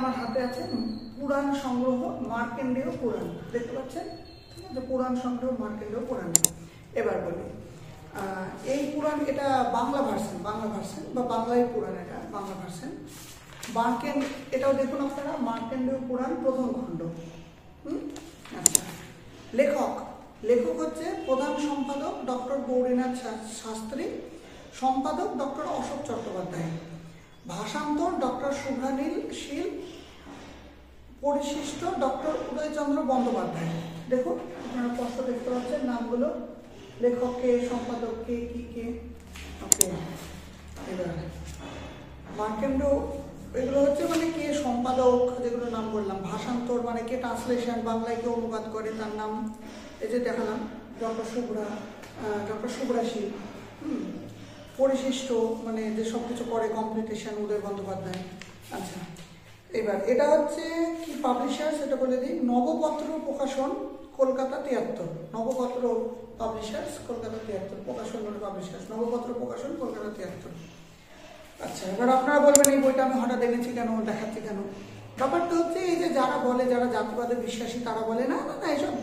আমার হাতে আছে পুরাণ সংগ্রহ মার্কেন্ডেয় পুরাণ, দেখতে পাচ্ছেন? ঠিক আছে, পুরাণ সংগ্রহ মার্কেন্ডেয় পুরাণ। এবার বলি, এই পুরাণ, এটা বাংলা ভার্সন বা বাংলায় পুরাণ, এটা বাংলা ভার্সন। এটাও দেখুন আপনারা, মার্কেন্ডেয় পুরাণ প্রথম খণ্ড। আচ্ছা, লেখক হচ্ছে প্রধান সম্পাদক ডক্টর গৌরীনাথ শাস্ত্রী, সম্পাদক ডক্টর অশোক চট্টোপাধ্যায়, ভাষান্তর ডক্টর শুভ্রানীল শীল, পরিশিষ্ট ডক্টর উদয়চন্দ্র বন্দ্যোপাধ্যায়। দেখুন আপনারা স্পষ্ট দেখতে পাচ্ছেন নামগুলো, লেখককে, সম্পাদককে, কে। ওকে, এবার মার্কেন্ডেয়, এগুলো হচ্ছে মানে কে সম্পাদক, যেগুলো নাম বললাম। ভাষান্তর মানে কে ট্রান্সলেশন, বাংলায় কে অনুবাদ করে, তার নাম। এই যে দেখালাম ডক্টর শুভ্রাশীল। পরিশিষ্ট মানে যে সব কিছু করে, কমপ্লিটেশন, উদয় বন্দ্যোপাধ্যায়। আচ্ছা, এবার এটা হচ্ছে কি পাবলিশার সেটা বলে দিই, নবপত্র প্রকাশন, কলকাতা 73। নবপত্র পাবলিশার্স, কলকাতা 73, প্রকাশন মানে পাবলিশার্স, নবপত্র প্রকাশন, কলকাতা 73। আচ্ছা, এবার আপনারা বলবেন এই বইটা আমি হঠাৎ এনেছি কেন, দেখাচ্ছি কেন? ব্যাপারটা হচ্ছে এই যে যারা বলে, যারা জাতিবাদে বিশ্বাসী, তারা বলে না এসব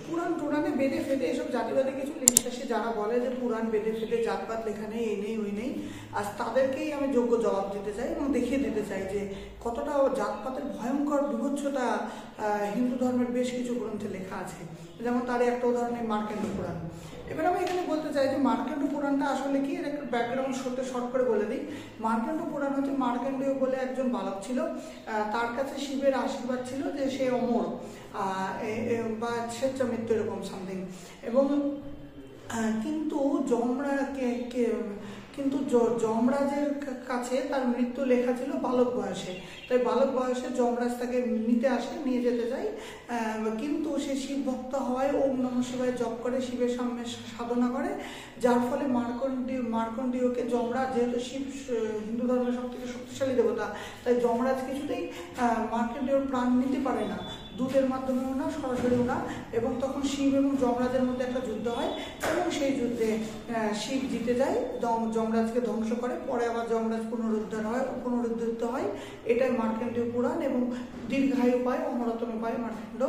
পুরাণ টুরানে বেঁধে ফেটে, এসব জাতিবাদে কিছু বিশ্বাসী যারা বলে যে পুরাণ বেঁধে ফেটে জাতপাত লেখা নেই, এই নেই ওই নেই, আজ তাদেরকেই আমি যোগ্য জবাব দিতে চাই এবং দেখিয়ে দিতে চাই যে কতটা জাতপাতের ভয়ঙ্কর বিভৎসতা হিন্দু ধর্মের বেশ কিছু গ্রন্থে লেখা আছে। যেমন তারই একটা উদাহরণ এই মার্কেন্ডেয় পুরাণ। এবার আমি এখানে বলতে চাই যে মার্কেন্ডেয় পুরাণটা আসলে কি, এর একটা ব্যাকগ্রাউন্ড শর্ট করে বলে দিই। মার্কেন্ডেয় পুরাণ হচ্ছে, মার্কেন্ডেয় বলে একজন বালক ছিল, তার কাছে শিবের আশীর্বাদ ছিল যে সে অমর বা স্বেচ্ছা মৃত্যু, এরকম সামথিং। এবং কিন্তু যমরাজের কাছে তার মৃত্যু লেখা ছিল বালক বয়সে। তাই বালক বয়সে যমরাজ তাকে নিতে আসে, নিয়ে যেতে চাই, কিন্তু সে শিব ভক্ত হওয়ায় ওম নমঃ শিবায় জপ করে, শিবের সামনে সাধনা করে, যার ফলে মার্কণ্ডেয়কে যমরাজ, যেহেতু শিব হিন্দু ধর্মের সব থেকে শক্তিশালী দেবতা, তাই যমরাজ কিছুতেই মার্কণ্ডেয়র প্রাণ নিতে পারে না, দূতের মাধ্যমেও না, সরাসরিও না। এবং তখন শিব এবং যমরাজের মধ্যে একটা যুদ্ধ হয় এবং সেই যুদ্ধে শিব জিতে যায়, যমরাজকে ধ্বংস করে, পরে আবার যমরাজ পুনরুদ্ধারিত হয়। এটাই মার্কেন্ডেয় পুরাণ। এবং দীর্ঘায়ু পায়, অমরত্ব পায় মার্কেন্ড,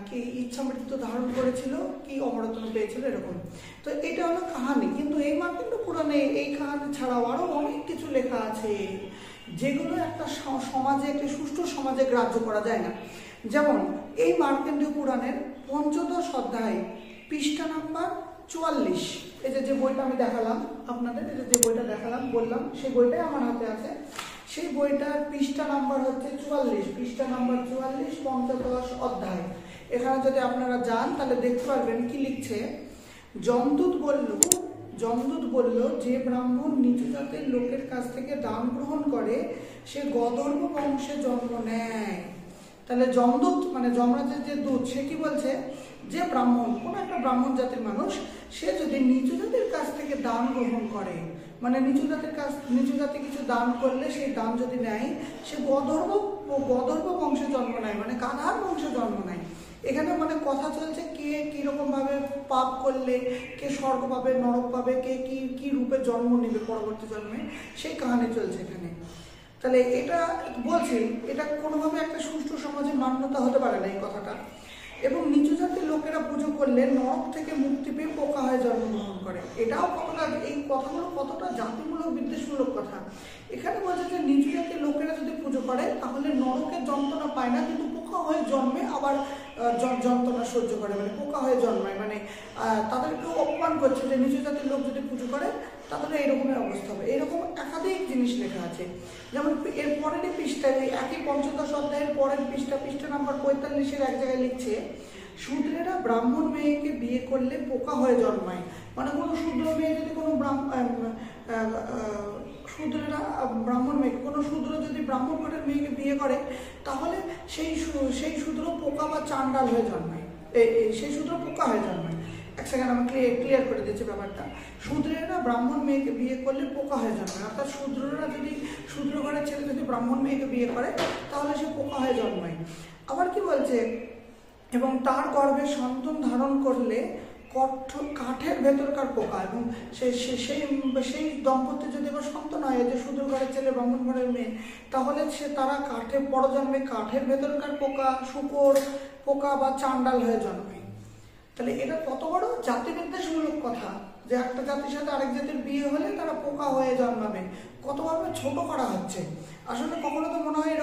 কি ইচ্ছা মৃত্যু ধারণ করেছিল, কি অমরত্ব পেয়েছিল, এরকম। তো এটা হলো কাহানি। কিন্তু এই মার্কেন্ডেয় পুরাণে এই কাহানি ছাড়াও আরো অনেক কিছু লেখা আছে, যেগুলো একটা সমাজে, একটি সুষ্ঠু সমাজে গ্রাহ্য করা যায় না। যেমন এই মার্কেন্ডেয় পুরাণের ৫ম অধ্যায়, পৃষ্ঠা নাম্বার ৪৪। এই যে বইটা আমি দেখালাম আপনাদের, যে বইটা দেখালাম বললাম, সেই বইটাই আমার হাতে আছে। সেই বইটার পৃষ্ঠা নাম্বার হচ্ছে ৪৪, পৃষ্ঠা নাম্বার ৪৪, ৫ম অধ্যায়। এখানে যদি আপনারা যান তাহলে দেখতে পারবেন কি লিখছে। যমদূত বলল, যে ব্রাহ্মণ নিচু জাতের লোকের কাছ থেকে দান গ্রহণ করে সে গধর্ব বংশে জন্ম নেয়। তাহলে যমদূত মানে যমরাজের যে দূত, সে কি বলছে, যে ব্রাহ্মণ, কোন একটা ব্রাহ্মণ জাতির মানুষ, সে যদি নিচু জাতির কাছ থেকে দান গ্রহণ করে, মানে নিচু জাতি কিছু দান করলে সেই দান যদি নেয়, সে গধর্ব বংশে জন্ম নেয়, মানে গাধার বংশে জন্ম নেয়। এখানে মানে কথা চলছে কে কিরকম ভাবে পাপ করলে কে স্বর্গ পাবে, নরক পাবে, কে কি রূপে জন্ম নেবে পরবর্তী জন্মে, সেই কাহিনী চলছে এখানে। তাহলে এটা বলছি, এটা কোনোভাবে একটা সুষ্ঠু সমাজে মান্যতা হতে পারে না এই কথাটা। এবং নিচু জাতির লোকেরা পুজো করলে নরক থেকে মুক্তি পেয়ে পোকা হয়ে জন্মগ্রহণ করে। এটাও কতটা, এই কথাগুলো কতটা জাতিমূলক, বিদ্বেষমূলক কথা। এখানে বলছে যে নিচু জাতির লোকেরা যদি পুজো করে তাহলে নরকের যন্ত্রণা পায় না, কিন্তু পোকা হয়ে জন্মে, আবার যন্ত্রণা সহ্য করে, মানে পোকা হয়ে জন্মায়। মানে তাদেরকে অপমান করছে যে নিচু জাতির লোক যদি পুজো করে তাহলে এরকমের অবস্থা হবে। এরকম একাধিক জিনিস লেখা আছে। যেমন এর পরের পৃষ্ঠায়, একই ৫ম অধ্যায়ের পরের পৃষ্ঠা নাম্বার ৪৫-এর এক জায়গায় লিখছে, শূদ্রেরা ব্রাহ্মণ মেয়েকে বিয়ে করলে পোকা হয়ে জন্মায়। মানে কোনো শূদ্র মেয়ে যদি কোনো শূদ্র যদি ব্রাহ্মণ ঘরের মেয়েকে বিয়ে করে, তাহলে সেই শূদ্র পোকা বা চান্ডাল হয়ে জন্মায়, সেই শূদ্র পোকা হয়ে জন্মায়। এক সেকেন্ড আমি ক্লিয়ার করে দিচ্ছি ব্যাপারটা। শূদ্রেরা ব্রাহ্মণ মেয়েকে বিয়ে করলে পোকা হয়ে জন্মায়, অর্থাৎ শূদ্র ঘরের ছেলে যদি ব্রাহ্মণ মেয়েকে বিয়ে করে তাহলে সে পোকা হয়ে জন্মায়। আবার কি বলছে, এবং তার গর্ভে সন্তান ধারণ করলে কাঠের ভেতরকার পোকা, এবং সেই দম্পতি যদি এবার সন্তান হয়, যে সুদূর ঘরের ছেলে ব্রাহ্মণ ঘরের মেয়ে, তাহলে তারা পরজন্মে কাঠের ভেতরকার পোকা, শূকর পোকা বা চান্ডাল হয়ে জন্মায়। তাহলে এটা কত বড় জাতিবিদ্বেষমূলক কথা, যে একটা জাতির সাথে আরেক জাতির বিয়ে হলে তারা পোকা হয়ে জন্মাবে, কতভাবে ছোট করা হচ্ছে। আসলে কখনো তো মনে হয়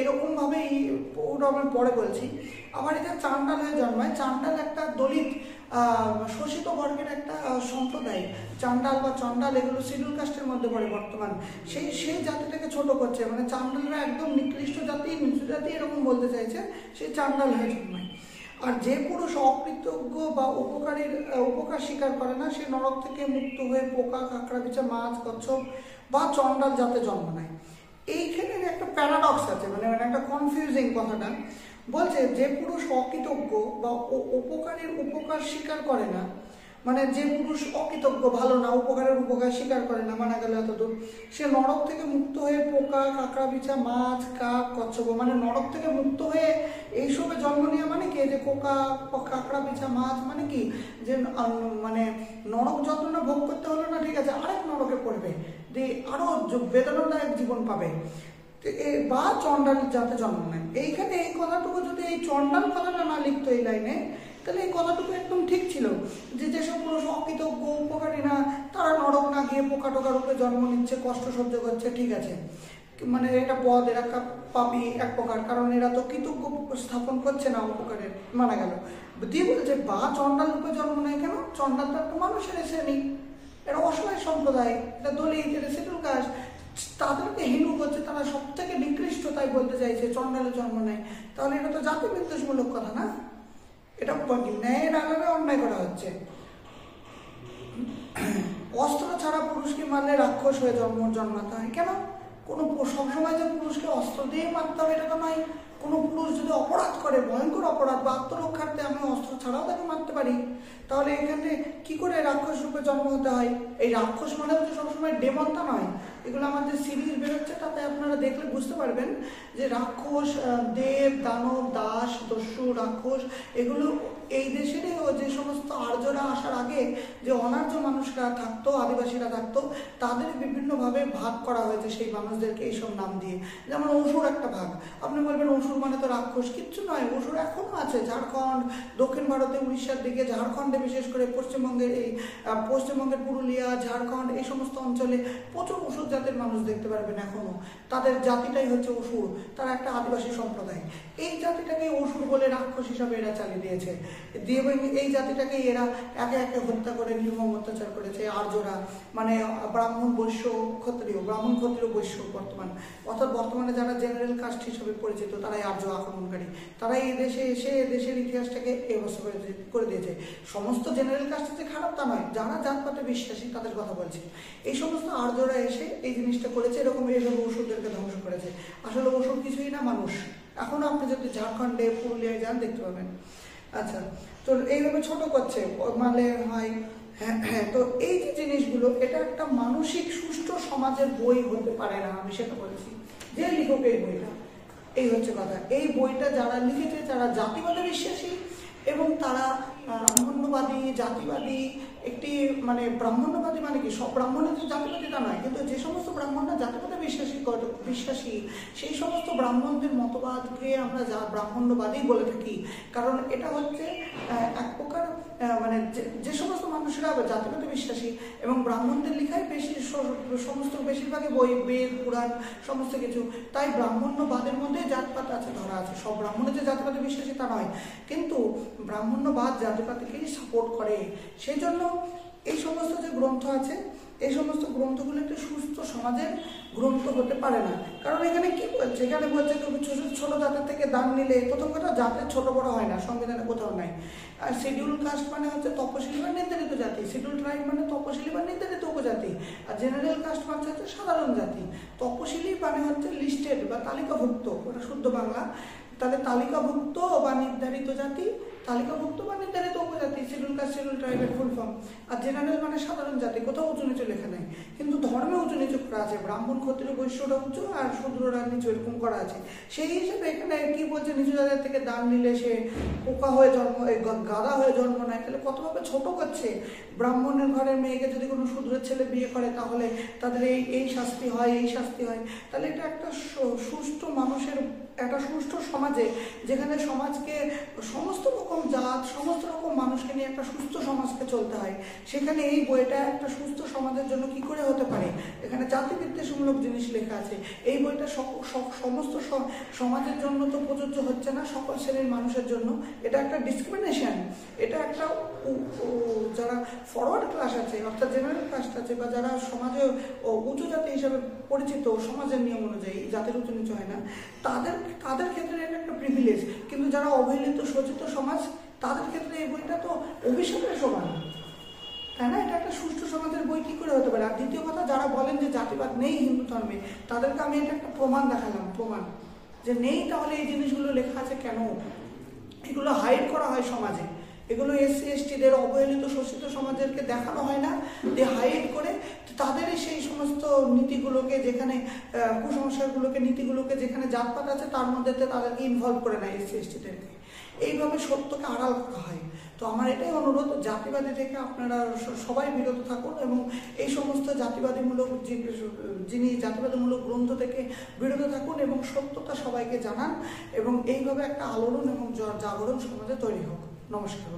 এরকম ভাবেই, ওটা আমি পরে বলছি। আবার এটা চান্ডাল হয়ে জন্মায়। চান্ডাল একটা দলিত শোষিত বর্গের একটা সম্প্রদায়। চান্ডাল বা চন্ডাল এগুলো শিডিউল কাস্টের মধ্যে পড়ে বর্তমান। সেই জাতিটাকে ছোট করছে, মানে চান্ডালরা একদম নিকৃষ্ট জাতি, নিচু জাতি এরকম বলতে চাইছে, সেই চান্ডাল হয়ে জন্মায়। আর যে পুরুষ অকৃতজ্ঞ বা উপকার স্বীকার করে না, সে নরক থেকে মুক্ত হয়ে পোকা, কাঁকড়া, বিছা, মাছ, কচ্ছপ বা চন্ডাল জাতে জন্ম নেয়। এইখানে একটা প্যারাডক্স আছে, মানে একটা কনফিউজিং কথাটা বলছে, যে পুরুষ অকৃতজ্ঞ বা উপকার স্বীকার করে না, মানে যে পুরুষ অকৃতজ্ঞ, ভালো না, উপকার স্বীকার করে না, মানা গেল এতদূর, সে নরক থেকে মুক্ত হয়ে পোকা, কাঁকড়া, বিছা, মাছ, কাক, কচ্ছপ, মানে নরক থেকে মুক্ত হয়ে এইসবে জন্ম নেওয়া, মানে কি যে পোকা, কাঁকড়া, বিছা, মাছ, মানে কি যে মানে নরক যন্ত্রণা ভোগ করতে হলো না, ঠিক আছে, আরেক নরকে পড়বে, দিয়ে আরো বেদনাদায়ক জীবন পাবে, বা চন্ডাল জাতে জন্ম নেয়। এইখানে এই কথাটুকু যদি এই চন্ডাল কথাটা না লিখতো এই লাইনে, তাহলে এই কথাটুকু একদম ঠিক ছিল, যে যেসব পুরুষ অকৃতজ্ঞ, উপকারী না, তারা নরক না গিয়ে পোকা টোকা রূপে জন্ম নিচ্ছে, কষ্ট সহ্য করছে, ঠিক আছে, মানে এটা পদ, এরা পাপি এক প্রকার, কারণ এরা তো কৃতজ্ঞ স্থাপন করছে না উপকারের, মানা গেল। দিয়ে বলছে বা চন্ডাল রূপে জন্ম নেয় কেন? চন্ডাল তো একটা মানুষের শ্রেণী, এরা অসহায় সম্প্রদায়, এটা দলিত, এটা শিডিউল কাস্ট, তাদেরকে হিন্দু করছে, তারা সব থেকে নিকৃষ্ট, তাই বলতে চাইছে চন্ডালে জন্ম নেয়। তাহলে এটা তো জাতিবিদ্বেষমূলক কথা না, এটা ন্যায়ের আলাদা অন্যায় করা হচ্ছে। অস্ত্র ছাড়া পুরুষকে মারলে রাক্ষস হয়ে জন্মাতে হয় কেন? কোনো সবসময় যে পুরুষকে অস্ত্র দিয়ে মারতে হবে এটা তো নয়। কোনো পুরুষ যদি অপরাধ করে, ভয়ঙ্কর অপরাধ বা আত্মরক্ষার্থে আমি অস্ত্র ছাড়াও তাকে মারতে পারি, তাহলে এখানে কি করে রাক্ষস রূপে জন্ম হতে হয়? এই রাক্ষস মানে হচ্ছে সবসময় ডেমনটা নয়, এগুলো আমাদের সিরিজ বেরোচ্ছে, তাতে আপনারা দেখলে বুঝতে পারবেন যে রাক্ষস, দেব, দানব, দাস, দস্যু, রাক্ষস, এগুলো এই দেশেরই যে সমস্ত আর্যরা আসার আগে যে অনার্য মানুষরা থাকতো, আদিবাসীরা থাকতো, তাদের বিভিন্নভাবে ভাগ করা হয়েছে সেই মানুষদেরকে এইসব নাম দিয়ে। যেমন অসুর একটা ভাগ, আপনি বলবেন অসুর মানে তো রাক্ষস, কিচ্ছু নয়, অসুর এখনো আছে ঝাড়খণ্ড, দক্ষিণ ভারতে, উড়িষ্যার দিকে, ঝাড়খণ্ডে বিশেষ করে, পশ্চিমবঙ্গের পুরুলিয়া, ঝাড়খণ্ড, এই সমস্ত অঞ্চলে প্রচুর অসুর জাতের মানুষ দেখতে পারবেন এখনো। তাদের জাতিটাই হচ্ছে অসুর, তারা একটা আদিবাসী সম্প্রদায়। এই জাতিটাকে অসুর বলে রাক্ষস হিসাবে এরা চালিয়ে দিয়েছে, দিয়ে এই জাতিটাকে এরা একে একে হত্যা করে নির্মম অত্যাচার করেছে আর্যরা, মানে ব্রাহ্মণ, বৈশ্য, ক্ষত্রিয়, ব্রাহ্মণ, ক্ষত্রিয়, বৈশ্য, বর্তমানে যারা জেনারেল কাস্ট হিসেবে পরিচিত, তারাই আর্য আক্রমণকারী, তারাই এই দেশে এসে দেশের ইতিহাসটাকে এবছর করে দিয়েছে। সমস্ত জেনারেল কাস্ট যে খারাপ তা নয়, যারা জাতপাতে বিশ্বাসী তাদের কথা বলছি। এই সমস্ত আর্যরা এসে এই জিনিসটা করেছে, এরকম এইভাবে অসুরদেরকে ধ্বংস করেছে। আসলে অসুর কিছুই না, মানুষ। এখনো আপনি যদি ঝাড়খণ্ডে, পুরুলিয়ায় যান দেখতে পাবেন। আচ্ছা, তো এইভাবে ছোট করছে, মানে হয় হ্যাঁ। তো এই যে জিনিসগুলো, এটা একটা মানসিক সুষ্ঠু সমাজের বই হতে পারে না, আমি সেটা বলেছি। যে লিখক এই বইটা, এই হচ্ছে কথা। এই বইটা যারা লিখেছে, যারা জাতিবাদে বিশ্বাসী এবং তারা ব্রাহ্মণ্যবাদী, জাতিবাদী, একটি মানে ব্রাহ্মণ্যবাদী মানে কি সব ব্রাহ্মণের যে জাতিবাদী তা নয়, কিন্তু যে সমস্ত ব্রাহ্মণরা জাতিবাদে বিশ্বাসী সেই সমস্ত ব্রাহ্মণদের মতবাদকে আমরা ব্রাহ্মণ্যবাদী বলে থাকি। কারণ এটা হচ্ছে এক প্রকার মানে যে সমস্ত মানুষরা জাতিবাদে বিশ্বাসী এবং ব্রাহ্মণদের লেখায় সমস্ত বেশিরভাগই বই, বেদ, পুরাণ, সমস্ত কিছু, তাই ব্রাহ্মণ্যবাদের মধ্যে জাতপাত আছে, ধরা আছে। সব ব্রাহ্মণের যে জাতিবাদে বিশ্বাসী তা নয়, কিন্তু ব্রাহ্মণ্যবাদ জাতিপাতিকেই সাপোর্ট করে। সেই জন্য এই সমস্ত যে গ্রন্থ আছে, এই সমস্ত গ্রন্থগুলো একটি সুস্থ সমাজের গ্রন্থ হতে পারে না। কারণ এখানে কি বলছে? এখানে বলছে তুমি ছোট জাতের থেকে দান নিলে, প্রথম কথা জাতের ছোট বড় হয় না, সংবিধানে কোথাও নাই। আর শিডিউল কাস্ট মানে হচ্ছে তপশিলি বা নির্ধারিত জাতি, শিডিউল ট্রাইব মানে তপশিলি বা নির্ধারিত উপজাতি, আর জেনারেল কাস্ট মানে হচ্ছে সাধারণ জাতি। তপশিলি মানে হচ্ছে লিস্টেড বা তালিকাভুক্ত, ওটা শুদ্ধ বাংলা। তাহলে তালিকাভুক্ত বা নির্ধারিত জাতি, তালিকাভুক্ত বা নির্ধারিত উপজাতি, শিডিউল কাস্ট শিডিউল ট্রাইবের ফুল ফর্ম। আর জেনারেল মানে সাধারণ জাতি, কোথাও উঁচু নিচু লেখা নেই, কিন্তু ধর্মে উঁচু নিচু করা আছে, ব্রাহ্মণ ক্ষত্রিয় বৈশ্যরা উঁচু আর শূদ্ররা নিচু এরকম করা আছে। সেই হিসেবে এখানে কি বলছে, নিচু জাতের থেকে দান নিলে সে পোকা হয়ে জন্ম, গাধা হয়ে জন্ম নেয়, তাহলে কতভাবে ছোট করছে। ব্রাহ্মণের ঘরের মেয়েকে যদি কোনো শূদ্রের ছেলে বিয়ে করে তাহলে তাদের এই শাস্তি হয়, এই শাস্তি হয়। তাহলে এটা একটা সুষ্ঠু মানুষের, একটা সুষ্ঠু সমাজে, যেখানে সমাজকে সমস্ত রকম জাত, সমস্ত রকম মানুষকে নিয়ে একটা সুস্থ সমাজকে চলতে হয়, সেখানে এই বইটা একটা সুস্থ সমাজের জন্য কি করে হতে পারে। এখানে জাতিবিদ্বেষমূলক জিনিস লেখা আছে। এই বইটা সমস্ত সমাজের জন্য তো প্রযোজ্য হচ্ছে না, সকল শ্রেণীর মানুষের জন্য। এটা একটা ডিসক্রিমিনেশন। এটা একটা যারা ফরওয়ার্ড ক্লাস আছে, অর্থাৎ জেনারেল কাস্ট আছে, বা যারা সমাজে উঁচু জাতি হিসাবে পরিচিত সমাজের নিয়ম অনুযায়ী, জাতির উঁচু নিচু হয় না, তাদের ক্ষেত্রে এটা একটা প্রিভিলেজ। কিন্তু যারা অবহেলিত শোষিত সমাজ, তাদের ক্ষেত্রে এই বইটা তো অভিশাপের সমান, তাই না? এটা একটা সুষ্ঠু সমাজের বই কি করে হতে পারে? আর দ্বিতীয় কথা, যারা বলেন যে জাতিবাদ নেই হিন্দু ধর্মে, তাদেরকে আমি এটা একটা প্রমাণ দেখালাম, প্রমাণ যে নেই। তাহলে এই জিনিসগুলো লেখা আছে কেন? এগুলো হাইড করা হয় সমাজে, এগুলো এসসি এসটিদের, অবহেলিত শোষিত সমাজেরকে দেখানো হয় না, দিয়ে হাইড করে তাদের সেই সমস্ত নীতিগুলোকে, যেখানে কুসংস্কারগুলোকে, নীতিগুলোকে, যেখানে জাতপাত আছে তার মধ্যে তাদেরকে ইনভলভ করে নেয় এসসি এসটিদেরকে। এইভাবে সত্যকে আড়াল করা হয়। তো আমার এটাই অনুরোধ, জাতিবাদী থেকে আপনারা সবাই বিরত থাকুন এবং এই সমস্ত জাতিবাদীমূলক জাতিবাদীমূলক গ্রন্থ থেকে বিরত থাকুন এবং সত্যতা সবাইকে জানান, এবং এইভাবে একটা আলোড়ন এবং জাগরণ সমাজে তৈরি হোক। নমস্কার।